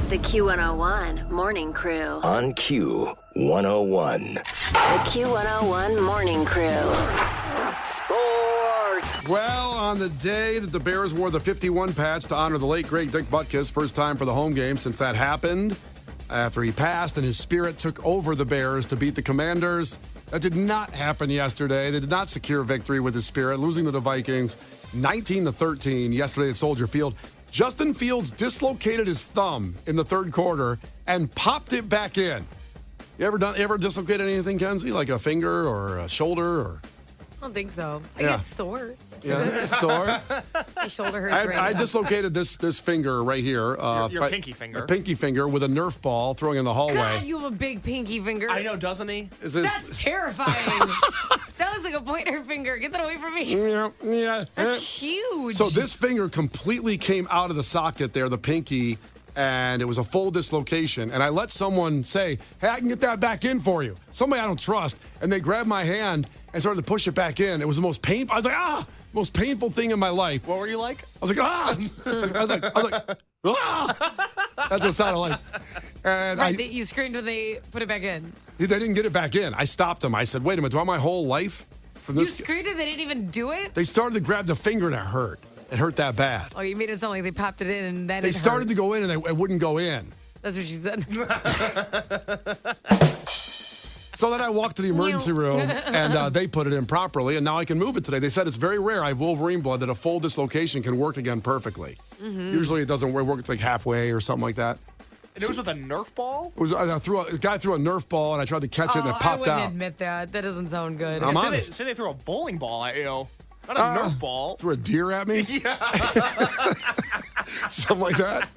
The Q101 Morning Crew. On Q101. The Q101 Morning Crew. Sports. Well, on the day that the Bears wore the 51 patch to honor the late, great Dick Butkus, first time for the home game since that happened, after he passed and his spirit took over the Bears to beat the Commanders. That did not happen yesterday. They did not secure victory with his spirit, losing to the Vikings 19-13 yesterday at Soldier Field. Justin Fields dislocated his thumb in the third quarter and popped it back in. You ever dislocated anything, Kenzie? Like a finger or a shoulder? Or I don't think so. I get sore. yeah, it's sore. My shoulder hurts right I now. dislocated this finger right here. Your pinky finger. A pinky finger with a Nerf ball throwing in the hallway. God, you have a big pinky finger. I know, doesn't he? That's terrifying. That looks like a pointer finger. Get that away from me. Yeah. That's huge. So this finger completely came out of the socket there, the pinky, and it was a full dislocation. And I let someone say, hey, I can get that back in for you. Somebody I don't trust. And they grabbed my hand and started to push it back in. It was the most painful. I was like, most painful thing in my life. What were you like? I was like, I was like, That's what it sounded like. And right, you screamed when they put it back in. They didn't get it back in. I stopped them. I said, wait a minute, do I want my whole life from this? You screamed and they didn't even do it? They started to grab the finger and it hurt. It hurt that bad. Oh, you made it sound like they popped it in and then They started to go in and it wouldn't go in. That's what she said. So then I walked to the emergency room, and they put it in properly, and now I can move it today. They said it's very rare. I have Wolverine blood that a full dislocation can work again perfectly. Mm-hmm. Usually it doesn't work. It's like halfway or something like that. And it was with a Nerf ball? A guy threw a Nerf ball, and I tried to catch it, and it popped out. I wouldn't admit that. That doesn't sound good. I'm honest. Say they threw a bowling ball at you. Not a Nerf ball. Threw a deer at me? Yeah. Something like that.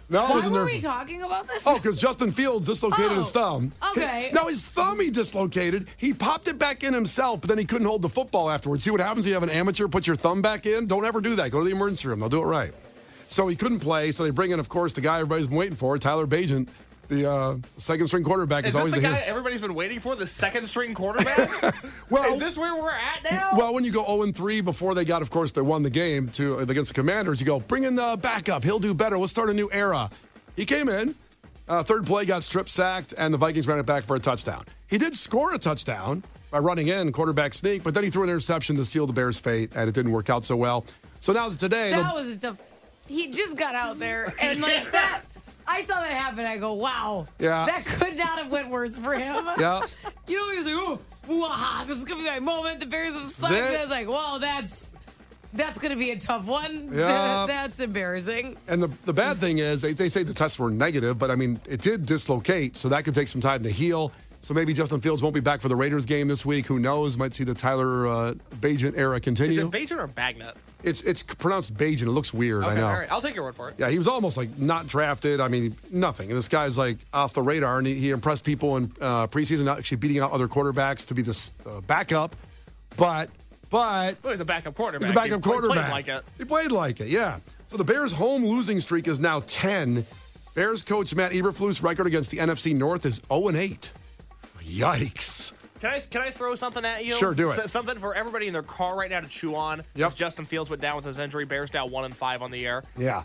No, Why were we talking about this? Oh, because Justin Fields dislocated his thumb. Okay. No, his thumb he dislocated. He popped it back in himself, but then he couldn't hold the football afterwards. See what happens? You have an amateur put your thumb back in. Don't ever do that. Go to the emergency room. They'll do it right. So he couldn't play. So they bring in, of course, the guy everybody's been waiting for, Tyler Bagent, the second-string quarterback. Is this the guy everybody's been waiting for, the second-string quarterback? Well, is this where we're at now? Well, when you go 0-3 before they got, of course, they won the game against the Commanders, you go, bring in the backup. He'll do better. Let's start a new era. He came in, third play, got strip sacked, and the Vikings ran it back for a touchdown. He did score a touchdown by running in, quarterback sneak, but then he threw an interception to seal the Bears' fate, and it didn't work out so well. So now today... That was a tough... He just got out there, and like that... I saw that happen. I go, wow. Yeah. That could not have went worse for him. Yeah. You know, he was like, oh, wow, this is going to be my moment. The Bears have sucked. I was like, well, that's going to be a tough one. Yeah. That's embarrassing. And the bad thing is, they say the tests were negative, but, I mean, it did dislocate, so that could take some time to heal. So maybe Justin Fields won't be back for the Raiders game this week. Who knows? Might see the Tyler Bagent era continue. Is it Bagent or Bagnet? It's pronounced Bagent. It looks weird, Okay, I know. all right. I'll take your word for it. Yeah, he was almost like not drafted. I mean, nothing. And this guy's like off the radar, and he impressed people in preseason, actually beating out other quarterbacks to be the backup. But well, he's a backup quarterback. He's a backup quarterback. He played like it. He played like it, yeah. So the Bears' home losing streak is now 10. Bears coach Matt Eberflus' record against the NFC North is 0-8. Yikes. Can I throw something at you? Sure, do it. Something for everybody in their car right now to chew on. Yep. As Justin Fields went down with his injury. Bears now 1-5 on the year. Yeah.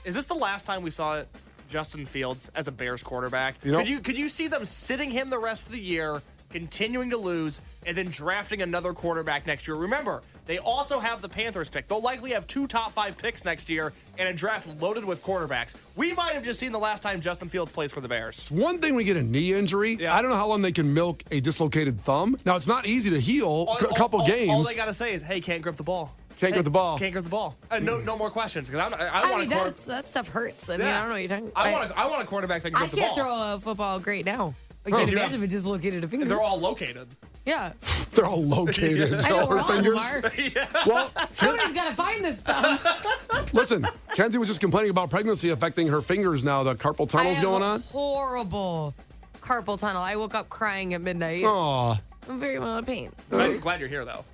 Is this the last time we saw Justin Fields as a Bears quarterback? You know, could you see them sitting him the rest of the year, continuing to lose, and then drafting another quarterback next year? Remember, they also have the Panthers pick. They'll likely have 2 top 5 picks next year and a draft loaded with quarterbacks. We might have just seen the last time Justin Fields plays for the Bears. It's one thing we get a knee injury. Yeah. I don't know how long they can milk a dislocated thumb. Now, it's not easy to heal a couple games. All they got to say is, hey, can't grip the ball. Can't grip the ball. Can't grip the ball. No more questions. Because I mean, that stuff hurts. I mean, I don't know what you're talking about. I want a quarterback that can grip the ball. I can't throw a football great now. I can't imagine if it dislocated a finger. They're all located. Yeah. They're all located. I know, All her fingers. Well, somebody's got to find this stuff. Listen, Kenzie was just complaining about pregnancy affecting her fingers now. The carpal tunnel's going on. Horrible carpal tunnel. I woke up crying at midnight. Aw. I'm very well in pain. Glad you're here, though.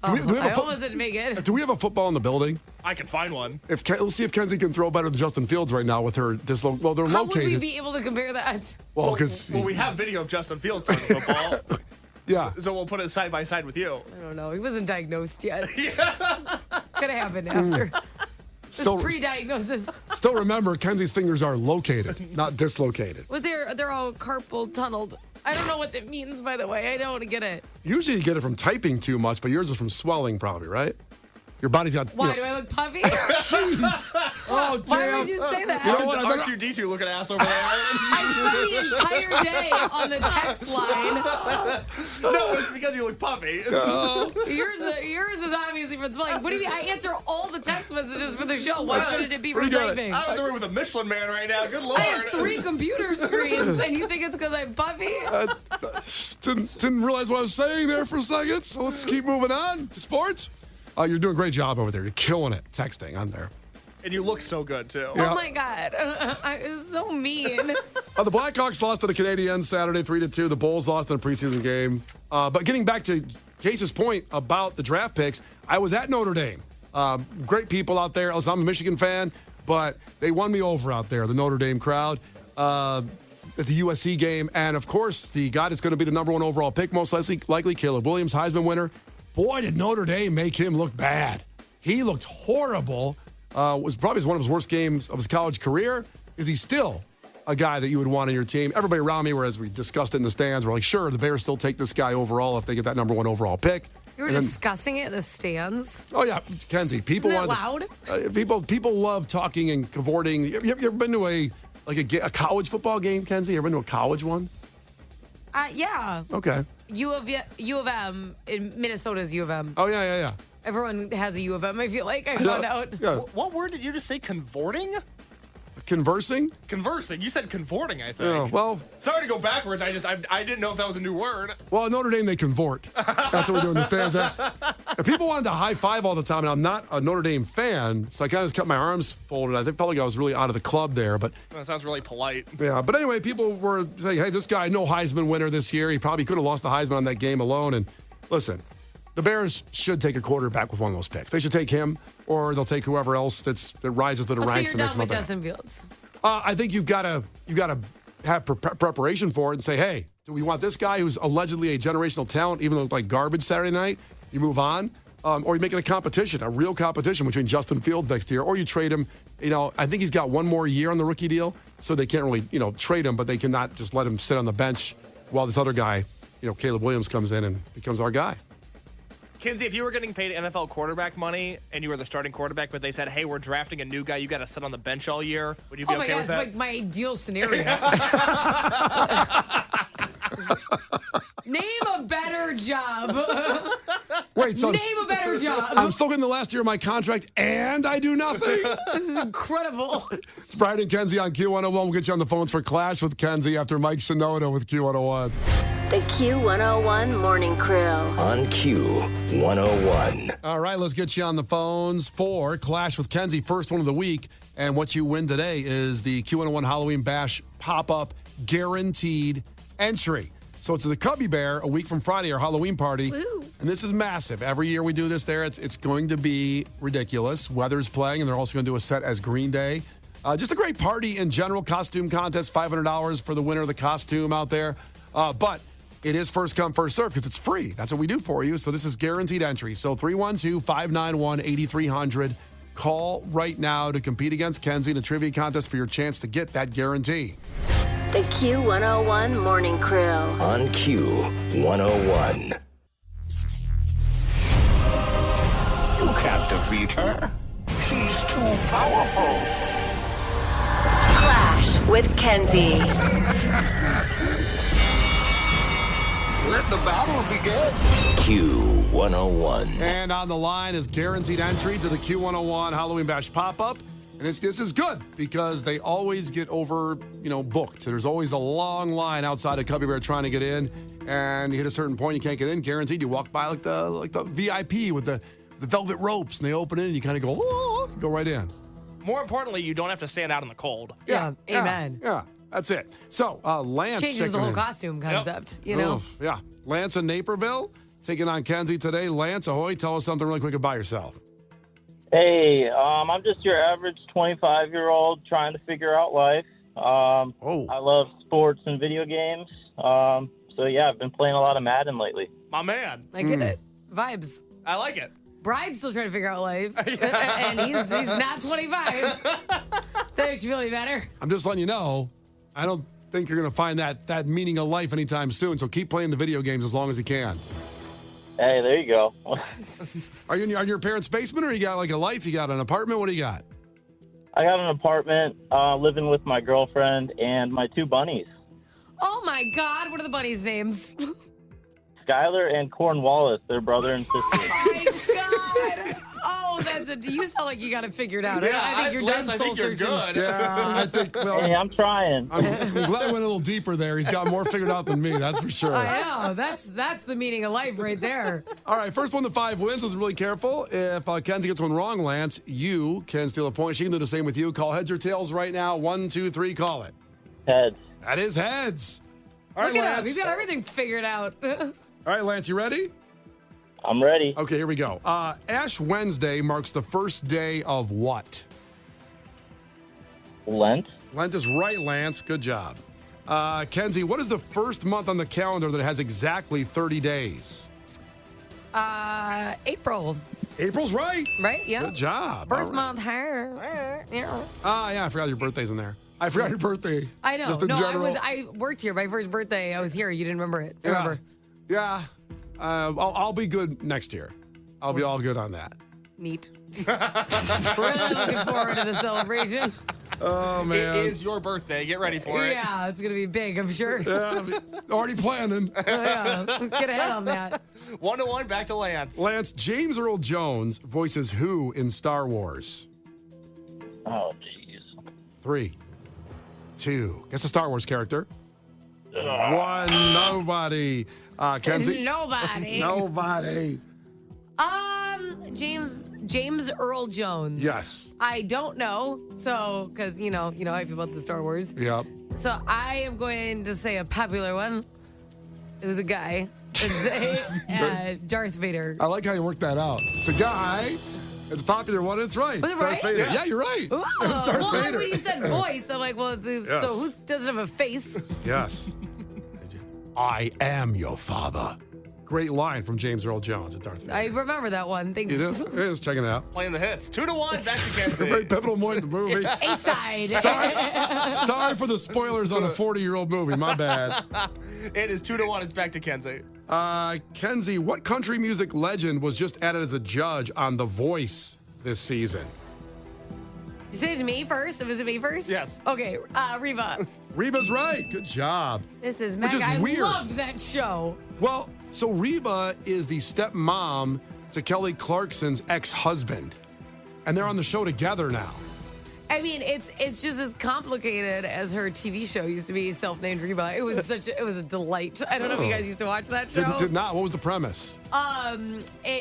Do we have I almost didn't make it. Do we have a football in the building? I can find one. Let's see if Kenzie can throw better than Justin Fields right now with her Well, they're How located. would we be able to compare that? Well, because we have video of Justin Fields throwing football. yeah. So we'll put it side by side with you. I don't know. He wasn't diagnosed yet. Could have happened after. Still, pre-diagnosis. still remember, Kenzie's fingers are located, not dislocated. Well, they're all carpal tunneled. I don't know what that means, by the way. I don't get it. Usually you get it from typing too much, but yours is from swelling probably, right? Your body's got... Why, do I look puffy? Jeez. Oh, damn. Why would you say that? You know what? R2-D2 looking ass over there. I spent the entire day on the text line. No, it's because you look puffy. Yours is obviously from spelling. What do you mean? I answer all the text messages for the show. Why couldn't it be from typing? I'm in the room with a Michelin man right now. Good Lord. I have 3 computer screens, and you think it's because I'm puffy? Didn't realize what I was saying there for a second, so let's keep moving on. Sports? You're doing a great job over there. You're killing it texting on there. And you look so good, too. Yeah. Oh, my God. It's so mean. The Blackhawks lost to the Canadiens Saturday 3-2. The Bulls lost in a preseason game. But getting back to Case's point about the draft picks, I was at Notre Dame. Great people out there. I'm a Michigan fan, but they won me over out there, the Notre Dame crowd, at the USC game. And, of course, the guy that's going to be the number 1 overall pick, most likely Caleb Williams, Heisman winner. Boy, did Notre Dame make him look bad. He looked horrible. Was probably one of his worst games of his college career. Is he still a guy that you would want on your team? Everybody around me, as we discussed it in the stands, were like, sure, the Bears still take this guy overall if they get that number 1 overall pick. You were discussing it in the stands? Oh, yeah, Kenzie. People Isn't that loud? People love talking and cavorting. You ever been to a college football game, Kenzie? You ever been to a college one? Yeah. Okay. U of M in Minnesota's U of M. Oh, yeah. Everyone has a U of M, I feel like. I found out. Yeah. What word did you just say? Convorting? Conversing? Conversing. You said convorting, I think. Yeah, well, sorry to go backwards. I didn't know if that was a new word. well, at Notre Dame, they convert. That's what we do in the stands. If people wanted to high five all the time, and I'm not a Notre Dame fan, so I kind of just kept my arms folded. I felt like I was really out of the club there. But That sounds really polite. yeah, but anyway, people were saying, hey, this guy, no Heisman winner this year. He probably could have lost the Heisman on that game alone. And listen, the Bears should take a quarterback with one of those picks. They should take him, or they'll take whoever else that rises to the ranks. So you're done with Justin Fields? I think you've got to have preparation for it and say, hey, do we want this guy who's allegedly a generational talent, even though like garbage Saturday night? You move on, or you make it a competition, a real competition between Justin Fields next year, or you trade him. I think he's got 1 more year on the rookie deal, so they can't really trade him, but they cannot just let him sit on the bench while this other guy, Caleb Williams, comes in and becomes our guy. Kinsey, if you were getting paid NFL quarterback money and you were the starting quarterback, but they said, hey, we're drafting a new guy, you got to sit on the bench all year, would you be okay with that? It's like my ideal scenario. Name a better job. Wait, so Name a better job. I'm still getting the last year of my contract, and I do nothing? This is incredible. It's Brian and Kenzie on Q101. We'll get you on the phones for Clash with Kenzie after Mike Shinoda with Q101. The Q101 Morning Crew. On Q101. All right, let's get you on the phones for Clash with Kenzie, first one of the week. And what you win today is the Q101 Halloween Bash pop-up guaranteed entry. So it's the Cubby Bear a week from Friday, our Halloween party. Woo. And this is massive. Every year we do this there. It's going to be ridiculous. Weather's playing, and they're also going to do a set as Green Day. Just a great party in general. Costume contest, $500 for the winner of the costume out there. But it is first come, first serve because it's free. That's what we do for you. So this is guaranteed entry. So 312-591-8300. Call right now to compete against Kenzie in a trivia contest for your chance to get that guarantee. The Q101 Morning Crew. On Q101. You can't defeat her. She's too powerful. Clash with Kenzie. Let the battle begin. Q101. And on the line is guaranteed entry to the Q101 Halloween Bash pop-up. And this is good because they always get booked. There's always a long line outside of Cubby Bear trying to get in. And you hit a certain point, you can't get in. Guaranteed, you walk by like the VIP with the velvet ropes, and they open it, and you kind of go right in. More importantly, you don't have to stand out in the cold. Yeah, amen. Yeah, that's it. So, Lance Changes the whole in. costume concept, Oof, yeah. Lance in Naperville taking on Kenzie today. Lance, ahoy, tell us something really quick about yourself. Hey, I'm just your average 25-year-old trying to figure out life. I love sports and video games. So, yeah, I've been playing a lot of Madden lately. My man. I get it. Vibes. I like it. Bride's still trying to figure out life, and he's not 25. That makes you feel any better. I'm just letting you know, I don't think you're going to find that meaning of life anytime soon, so keep playing the video games as long as you can. Hey, there you go. Are you in your parents' basement, or you got like a life? You got an apartment? What do you got? I got an apartment, living with my girlfriend and my 2 bunnies, Oh my God! What are the bunnies' names? Skylar and Cornwallis. They're brother and sister. Oh my God! Oh, you sound like you got it figured out. I think you're done soul searching. Yeah, I think. Well, Hey, I'm trying. I'm glad I went a little deeper there. He's got more figured out than me. That's for sure. I know. That's the meaning of life right there. All right, first 1 to 5 wins. Listen really careful. If Kenzie gets one wrong, Lance, you can steal a point. She can do the same with you. Call heads or tails right now. 1, 2, 3, call it. Heads. That is heads. All right, Look at him. Lance. He's got everything figured out. All right, Lance, you ready? I'm ready. Okay, here we go. Ash Wednesday marks the first day of what? Lent. Lent is right, Lance. Good job. Kenzie, what is the first month on the calendar that has exactly 30 days? April. April's right. Right? Yeah. Good job. Birth All right. month. Yeah. Yeah, I forgot your birthday's in there. I forgot your birthday. I know. Just in general. I worked here. My first birthday, I was here. You didn't remember it. Remember? Yeah. I'll be good next year. I'll be all good on that. Neat. Really looking forward to the celebration. Oh, man. It is your birthday. Get ready for it. Yeah, it's going to be big, I'm sure. Yeah, already planning. Yeah, get ahead on that. 1 to 1, back to Lance. Lance, James Earl Jones voices who in Star Wars? Oh, jeez. 3, 2. Guess a Star Wars character. 1. Nobody. Kenzie? Nobody. Nobody. James Earl Jones. Yes. I don't know. So, because you know how I feel about the Star Wars. Yep. So I am going to say a popular one. It was a guy. It's Darth Vader. I like how you worked that out. It's a guy. It's a popular one. It's right. Was It's it Darth right? Vader. Yeah, you're right. Ooh. It's Darth Well, Vader. when you said voice, I'm like, well, so who doesn't have a face? Yes. I am your father. Great line from James Earl Jones at Darth Vader. I remember that one. Thanks. You do? Just checking it out. Playing the hits. 2 to 1, back to A very Kenzie. pivotal moment in the movie. A-side. Sorry for the spoilers on a 40-year-old movie. My bad. It is 2 to 1. It's back to Kenzie. Kenzie, what country music legend was just added as a judge on The Voice this season? You say it to me first? Was it me first? Yes. Okay, Reba. Reba's right. Good job. This is Which Meg. is I weird. loved that show. Well, so Reba is the stepmom to Kelly Clarkson's ex-husband. And they're on the show together now. I mean, it's just as complicated as her TV show used to be, Self-Named Reba. It was it was a delight. I don't know if you guys used to watch that show. Did not. What was the premise?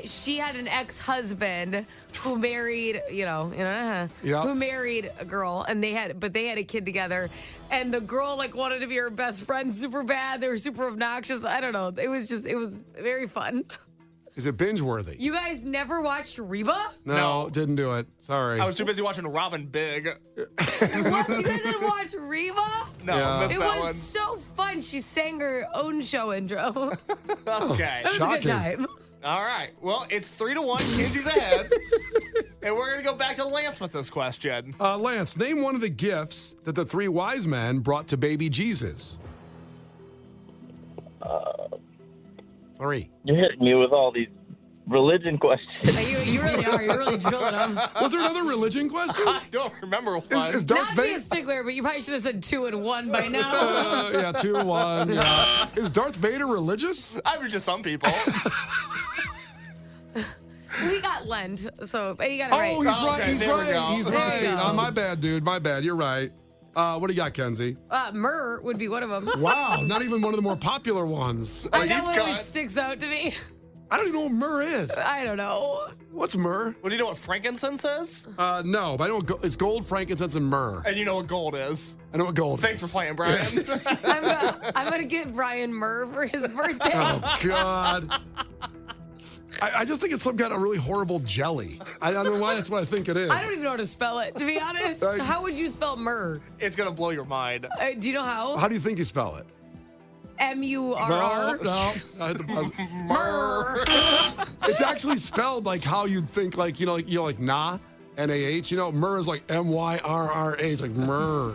She had an ex-husband who married, Yeah. who married a girl, and they had a kid together, and the girl wanted to be her best friend super bad. They were super obnoxious. I don't know. It was very fun. Is it binge-worthy? You guys never watched Reba? No, didn't do it. Sorry. I was too busy watching Robin Big. What? You guys didn't watch Reba? No, Yeah. missed It that was one. so fun. She sang her own show intro. Okay. It was a Shocking. good time. All right. Well, it's 3 to 1. Kenzie's ahead. And we're going to go back to Lance with this question. Lance, name one of the gifts that the 3 wise men brought to baby Jesus. 3. You're hitting me with all these religion questions. You really are. You're really drilling them. Was there another religion question? I don't remember one. Is Darth Not be a Vader? stickler, but you probably should have said 2 and 1 by now. Yeah, 2-1. Yeah. Is Darth Vader religious? I was just some people. We got Lent, so you got it right. Oh, he's right. Okay, He's there we right. go. He's There you right. go. Oh, my bad, dude. My bad. You're right. What do you got, Kenzie? Myrrh would be one of them. Wow, not even one of the more popular ones. I know deep what always cut. sticks out to me. I don't even know what myrrh is. I don't know. What's myrrh? Well, do you know what frankincense is? No, but I know it's gold, frankincense, and myrrh. And you know what gold is. I know what gold Thanks is. for playing, Brian. I'm gonna get Brian myrrh for his birthday. Oh, God. I just think it's some kind of really horrible jelly. I don't know why that's what I think it is. I don't even know how to spell it, to be honest. How would you spell myrrh? It's going to blow your mind. Do you know how? How do you think you spell it? M-U-R-R? No. I hit the buzzer. Murr. It's actually spelled like how you'd think, like, like nah, N-A-H. Myrrh is like M-Y-R-R-H, like myrrh.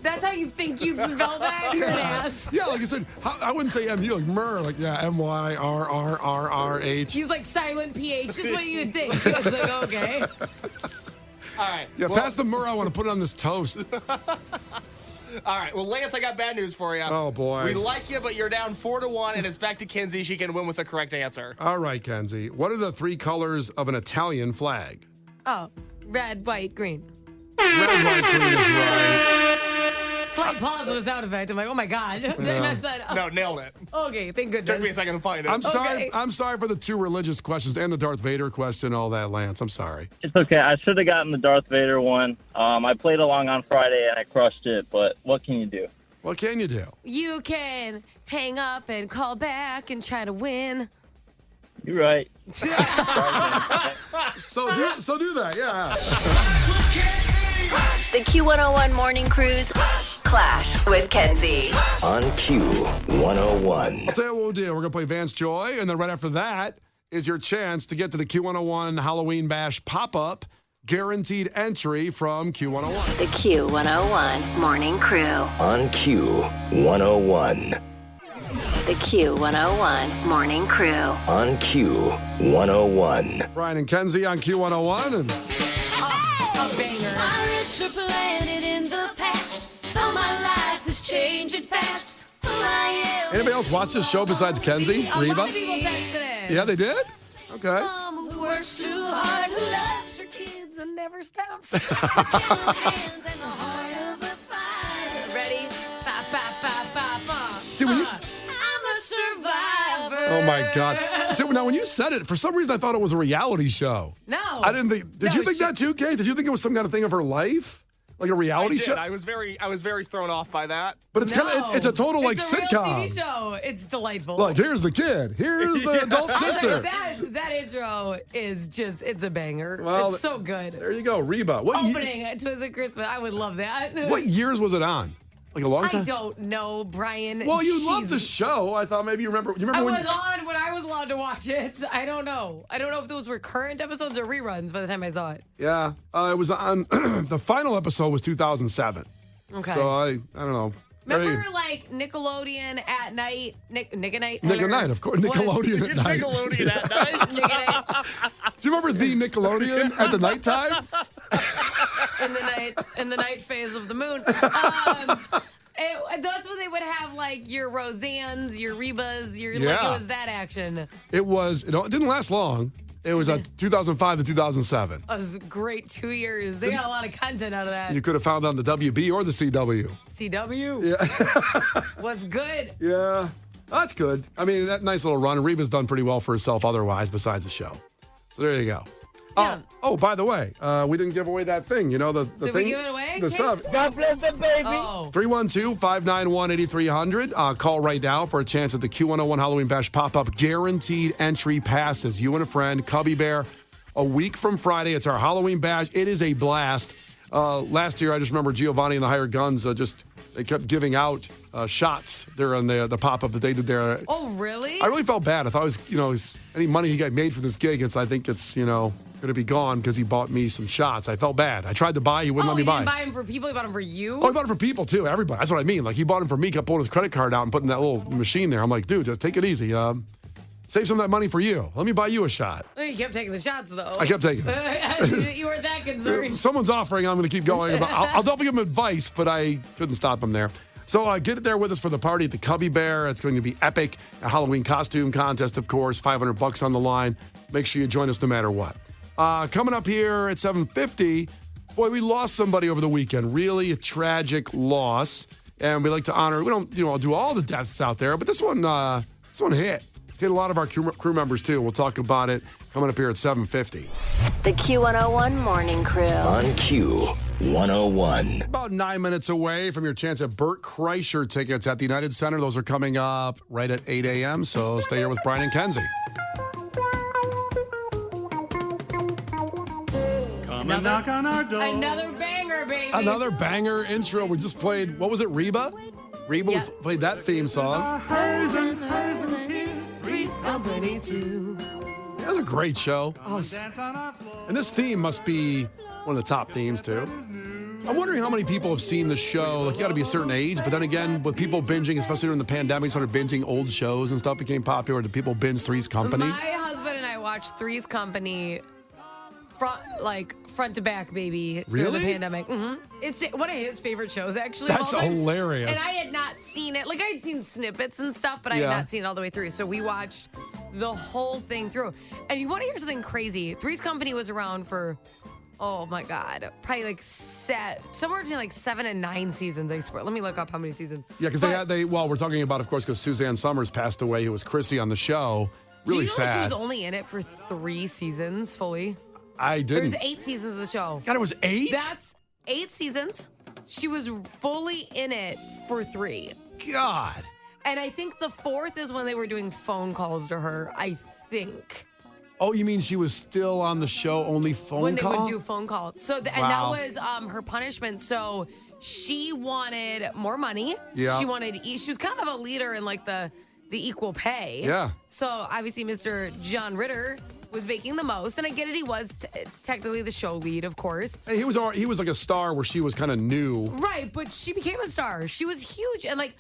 That's how you think you'd spell that? You're an ass. Yeah, like I said, I wouldn't say M-U, like myrrh, like, yeah, M-Y-R-R-R-R-H. He's like silent PH, just what you would think. It's like, okay. All right. Yeah, pass the myrrh. I want to put it on this toast. All right. Well, Lance, I got bad news for you. Oh, boy. We like you, but you're down 4-1, and it's back to Kenzie. She can win with the correct answer. All right, Kenzie. What are the three colors of an Italian flag? Oh, red, white, green. Red, white, green is right. Slight pause with the sound effect. I'm like, oh my God. Did I mess that up? No, nailed it. Okay, thank goodness. Took me a second to find it. I'm sorry. Okay. I'm sorry for the two religious questions and the Darth Vader question, all that, Lance. I'm sorry. It's okay. I should have gotten the Darth Vader one. I played along on Friday and I crushed it, but what can you do? What can you do? You can hang up and call back and try to win. You're right. So do that, yeah. The Q101 Morning Crew's Clash with Kenzie. On Q101. I'll tell you what we'll do. We're going to play Vance Joy, and then right after that is your chance to get to the Q101 Halloween Bash pop-up. Guaranteed entry from Q101. The Q101 Morning Crew. On Q101. The Q101 Morning Crew. On Q101. Brian and Kenzie on Q101. And A banger. Pirates are planted in the past, though my life is changing fast. Who I am. anybody else watch this show besides Kenzie? A Reba? lot of people texted in. Yeah, they did? Okay. Mom who works too hard, who loves Her kids and never stops. her hands and the heart of a fighter. Ready? Ba, ba, ba, ba, ba. See, when you... I'm a survivor. Oh, my God. So now, when you said it, for some reason, I thought it was a reality show. No. I didn't think... Did No, you think that too, Kay? Did you think it was some kind of thing of her life? Like a reality I did. show? I was very thrown off by that. But it's kind of... It's a total, like, it's a sitcom. real TV show. It's delightful. Look, here's the kid. Here's the adult sister. That intro is just, it's a banger. Well, it's so good. There you go, Reba. Opening Twisted Christmas. I would love that. What years was it on? Like a long time? I don't know, Brian. Well, you love Jeez. the show. I thought maybe you remember. You I remember when? was on when I was allowed to watch it. I don't know. I don't know if those were current episodes or reruns by the time I saw it. Yeah, it was on. The final episode was 2007. Okay. So I don't know. Remember, like Nickelodeon at night, Nick at Night, Nick at Night, of course. Nickelodeon at night. Nickelodeon at night. Nick at Night Do you remember the Nickelodeon at the nighttime? in the night phase of the moon. That's when they would have like your Roseannes, your Rebas, like Yeah. it was that action. It was. It didn't last long. It was 2005 to 2007. It was a great 2 years. They got a lot of content out of that. You could have found it on the WB or the CW. CW was good. Yeah, that's good. I mean, that nice little run. Reba's done pretty well for herself otherwise besides the show. So there you go. Yeah. Oh, by the way, we didn't give away that thing. You know, the Did thing. we give it away, The kids? stuff. God bless the baby. Oh. 312-591-8300. Call right now for a chance at the Q101 Halloween Bash pop-up. Guaranteed entry passes. You and a friend, Cubby Bear, a week from Friday. It's our Halloween Bash. It is a blast. Last year, I just remember Giovanni and the Hired Guns they kept giving out shots there on the pop-up that they did there. Oh, really? I really felt bad. I thought it was, any money he got made for this gig, I think it's going to be gone because he bought me some shots. I felt bad. I tried to buy. He wouldn't let me you buy. didn't buy them for people. You bought them for you. Oh, he bought it for people too. Everybody. That's what I mean. Like he bought them for me. Kept pulling his credit card out and putting that little machine there. I'm like, dude, just take it easy. Save some of that money for you. Let me buy you a shot. You kept taking the shots though. I kept taking them. You weren't that concerned. Someone's offering. I'm going to keep going. I'll definitely give him advice, but I couldn't stop him there. So get there with us for the party at the Cubby Bear. It's going to be epic. A Halloween costume contest, of course. $500 on the line. Make sure you join us no matter what. Coming up here at 7:50, boy, we lost somebody over the weekend. Really a tragic loss. And we like to honor, we don't do all the deaths out there, but this one hit. Hit a lot of our crew members, too. We'll talk about it coming up here at 7:50. The Q101 Morning Crew. On Q101. About 9 minutes away from your chance at Burt Kreischer tickets at the United Center. Those are coming up right at 8 a.m., so stay here with Brian and Kenzie. Come and knock on our door. Another banger, baby. Another banger intro. We just played, what was it, Reba? Reba Yeah. played that theme song. Hers and his, Three's Company too. That was a great show. Oh, And this theme must be one of the top themes, too. I'm wondering how many people have seen the show. Like, you got to be a certain age. But then again, with people binging, especially during the pandemic, started binging old shows and stuff became popular. Did people binge Three's Company? my husband and I watched Three's Company front to back, baby. During Really? the pandemic. It's one of his favorite shows, actually. of That's all time. hilarious. And I had not seen it. Like, I had seen snippets and stuff, but I had not seen it all the way through. So we watched the whole thing through. And you want to hear something crazy? Three's Company was around for, oh my God, probably like somewhere between like 7 and 9 seasons, I swear. Let me look up how many seasons. Yeah, because we're talking about, of course, because Suzanne Summers passed away, who was Chrissy on the show. Really Do you know sad. she was only in it for 3 seasons fully? I didn't. There's 8 seasons of the show. God, it was 8? That's 8 seasons. She was fully in it for 3. God. And I think the 4th is when they were doing phone calls to her, I think. Oh, you mean she was still on the show, only phone When call? they would do phone calls. So, and Wow. that was her punishment. So she wanted more money. Yeah. She wanted, she was kind of a leader in like the equal pay. Yeah. So obviously Mr. John Ritter was making the most. And I get it, he was technically the show lead, of course. Hey, he was like a star where she was kind of new. Right, but she became a star. She was huge. And like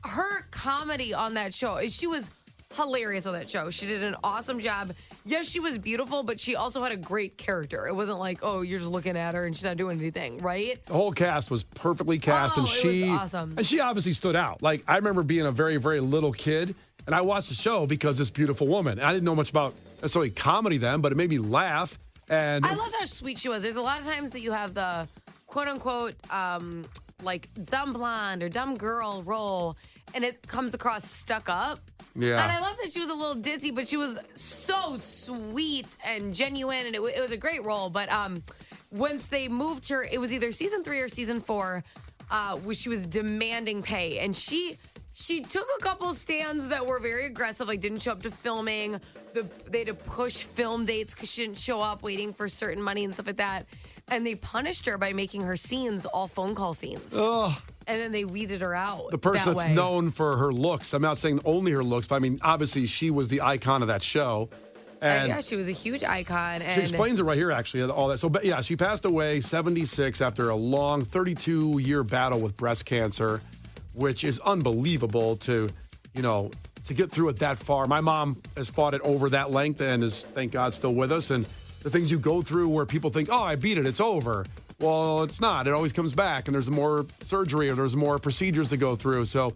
her comedy on that show, she was hilarious on that show. She did an awesome job. Yes, she was beautiful, but she also had a great character. It wasn't like, oh, you're just looking at her and she's not doing anything, right? The whole cast was perfectly cast, and it was awesome. And she obviously stood out. Like, I remember being a very, very little kid, and I watched the show because this beautiful woman. And I didn't know much about necessarily comedy then, but it made me laugh. And I loved how sweet she was. There's a lot of times that you have the quote unquote like dumb blonde or dumb girl role, and it comes across stuck up. Yeah. And I love that she was a little ditzy, but she was so sweet and genuine, and it was a great role. But once they moved her, it was either season 3 or season 4, where she was demanding pay, and she took a couple stands that were very aggressive, like didn't show up to filming. They had to push film dates because she didn't show up, waiting for certain money and stuff like that. And they punished her by making her scenes all phone call scenes. Ugh. And then they weeded her out. The person that that's way. known for her looks. I'm not saying only her looks, but I mean, obviously, she was the icon of that show. And yeah, she was a huge icon. she And explains it right here, actually, all that. So, but yeah, she passed away 76 after a long 32-year battle with breast cancer, which is unbelievable to get through it that far. My mom has fought it over that length and is, thank God, still with us. And the things you go through where people think, oh, I beat it, it's over. Well, it's not. It always comes back, and there's more surgery or there's more procedures to go through. So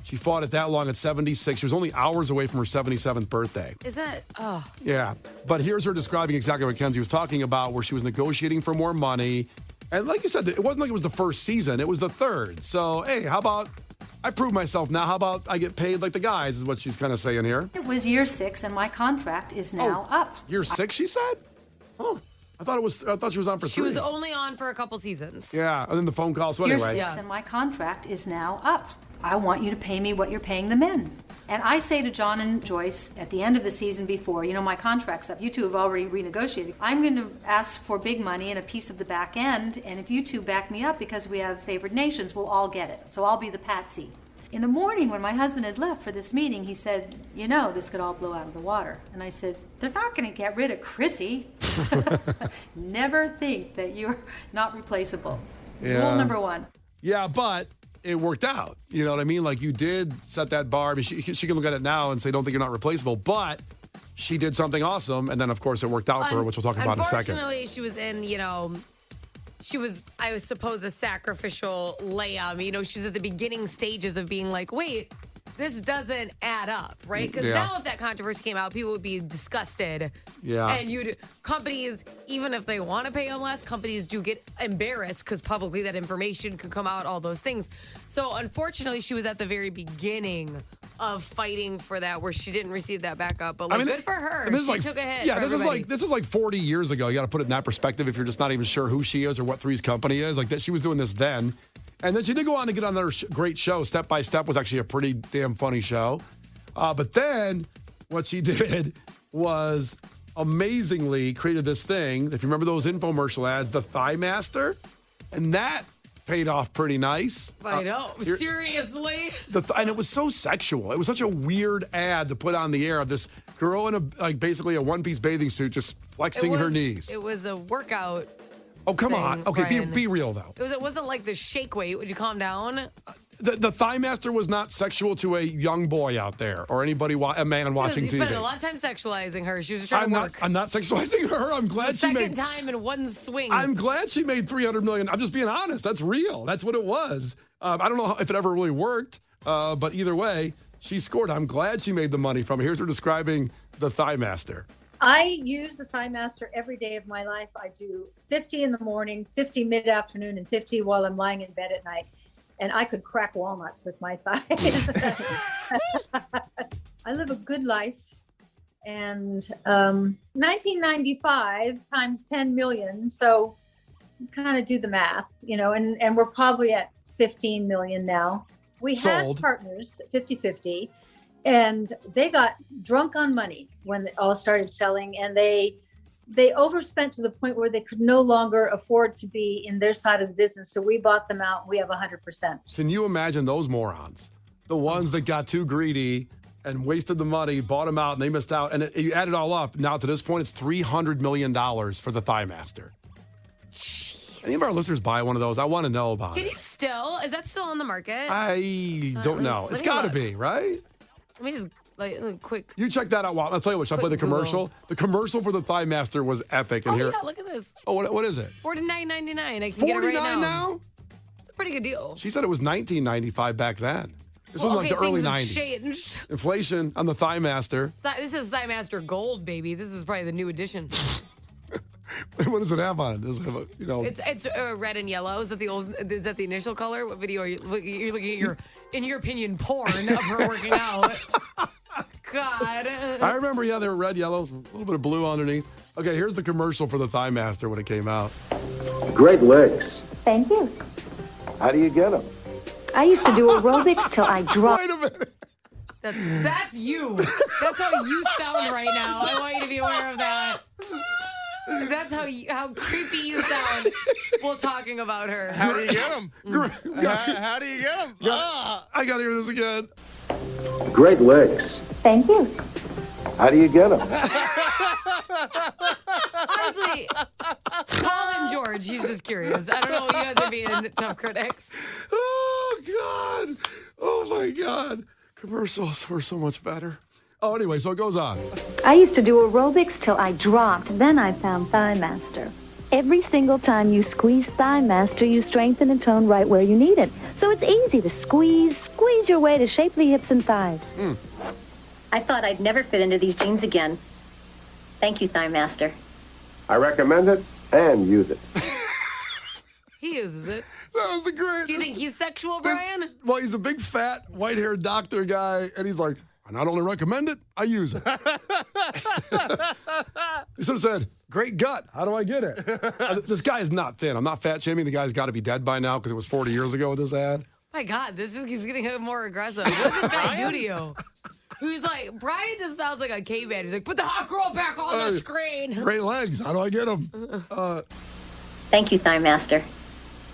she fought it that long at 76. She was only hours away from her 77th birthday. is that, oh, Yeah. But here's her describing exactly what Kenzie was talking about, where she was negotiating for more money. And like you said, it wasn't like it was the first season. It was the third. So, hey, how about I prove myself now? How about I get paid like the guys is what she's kind of saying here. It was year 6, and my contract is now up. Year 6, she said? Oh, I thought she was on for 3. she was only on for a couple seasons. Yeah, and then the phone call. So Year anyway. 6, and my contract is now up. I want you to pay me what you're paying the men. And I say to John and Joyce at the end of the season before, my contract's up. You two have already renegotiated. I'm going to ask for big money and a piece of the back end. And if you two back me up because we have favored nations, we'll all get it. So I'll be the patsy. In the morning when my husband had left for this meeting, he said, this could all blow out of the water. And I said, they're not going to get rid of Chrissy. Never think that you're not replaceable. Yeah. Rule number 1. Yeah, but it worked out. You know what I mean? Like, you did set that bar. I mean, she can look at it now and say, don't think you're not replaceable. But she did something awesome. And then, of course, it worked out for her, which we'll talk about in a second. Unfortunately, she was in, she was, I suppose, a sacrificial lamb. She was at the beginning stages of being like, wait, this doesn't add up, right? Because now if that controversy came out, people would be disgusted. Yeah. And companies, even if they want to pay them less, companies do get embarrassed because publicly that information could come out, all those things. So unfortunately, she was at the very beginning of fighting for that, where she didn't receive that backup. But good for her. She took a hit. Yeah, for everybody. this is like 40 years ago. You got to put it in that perspective if you're just not even sure who she is or what Three's Company is. Like, that she was doing this then. And then she did go on to get on another great show. Step by Step was actually a pretty damn funny show. But then what she did was amazingly created this thing. If you remember those infomercial ads, the Thigh Master. And that paid off pretty nice. I know. Seriously? And it was so sexual. It was such a weird ad to put on the air of this girl in basically a one-piece bathing suit just flexing her knees. It was a workout. Oh, come thing, on. Okay, Brian. be real, though. It wasn't like the shake weight. Would you calm down? The Thigh Master was not sexual to a young boy out there or anybody, a man watching You TV. spent a lot of time sexualizing her. She was just trying to work. I'm not sexualizing her. I'm glad she Second time in one swing. I'm glad she made $300 million. I'm just being honest. That's real. That's what it was. I don't know if it ever really worked, but either way, she scored. I'm glad she made the money from it. Here's her describing the Thigh Master. I use the Thigh Master every day of my life. I do 50 in the morning, 50 mid-afternoon, and 50 while I'm lying in bed at night. And I could crack walnuts with my thighs. I live a good life. And 1995 times 10 million. So kind of do the math, and we're probably at 15 million now. We had partners 50-50. And they got drunk on money when it all started selling, and they overspent to the point where they could no longer afford to be in their side of the business. So we bought them out. We have 100%. Can you imagine those morons? The ones that got too greedy and wasted the money, bought them out, and they missed out. And you add it all up. Now to this point, it's $300 million for the Thigh Master. Any of our listeners buy one of those? I want to know about Can it. you still? Is that still on the market? I don't know. It's got to be, right? Let me just quick. You check that out. I'll tell you what. Should I play the commercial? Google. The commercial for the Thigh Master was epic. And Yeah, look at this. Oh, what is it? $49.99. I can get it right $49 now? It's a pretty good deal. She said it was $19.95 back then. This was like the early things have 90s. changed. Inflation on the Thigh Master. This is Thigh Master Gold, baby. This is probably the new edition. What does it have on it? Does it have It's red and yellow. Is that the initial color? What video are you you're looking at? Your, in your opinion, porn of her working out. God. I remember, they were red, yellow, a little bit of blue underneath. Okay, here's the commercial for the Thigh Master when it came out. Great legs. Thank you. How do you get them? I used to do aerobics till I dropped. Wait a minute. That's you. That's how you sound right now. I want you to be aware of that. That's how creepy you sound while talking about her. How do you get them? How do you get them? I got to hear this again. Great legs. Thank you. How do you get them? Honestly, call him George. He's just curious. I don't know. You guys are being tough critics. Oh, God. Oh, my God. Commercials were so much better. Oh, anyway, so it goes on. I used to do aerobics till I dropped. Then I found Thigh Master. Every single time you squeeze Thigh Master, you strengthen and tone right where you need it. So it's easy to squeeze your way to shapely hips and thighs. I thought I'd never fit into these jeans again. Thank you, Thigh Master. I recommend it and use it. He uses it. That was a great. Do you think he's sexual, Brian? Well, he's a big, fat, white-haired doctor guy, and he's like, I not only recommend it, I use it. He sort of said, great gut. How do I get it? This guy is not thin. I'm not fat shaming. The guy's got to be dead by now because it was 40 years ago with this ad. My God, this just keeps getting more aggressive. What does this guy do to you? Who's like, Brian just sounds like a caveman. He's like, put the hot girl back on the screen. Great legs. How do I get them? Thank you, Thigh Master.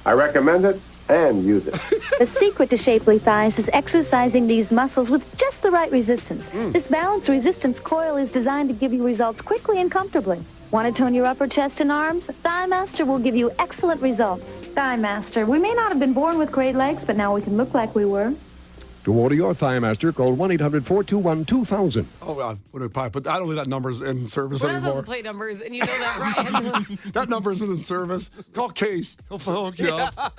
I recommend it and use it. The secret to shapely thighs is exercising these muscles with just the right resistance. This balanced resistance coil is designed to give you results quickly and comfortably. Want to tone your upper chest and arms? Thigh Master will give you excellent results. Thigh Master. We may not have been born with great legs, but now we can look like we were. To order your Thigh Master, call 1-800-421-2000. Oh, God. What do we probably put? I don't think that number's in service We're not anymore. supposed to play numbers, and you know that, Brian. That number isn't in service. Call Case. He'll hook you up.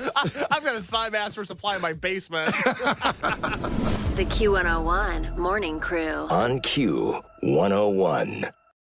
I've got a Thigh Master supply in my basement. The Q101 Morning Crew. On Q101.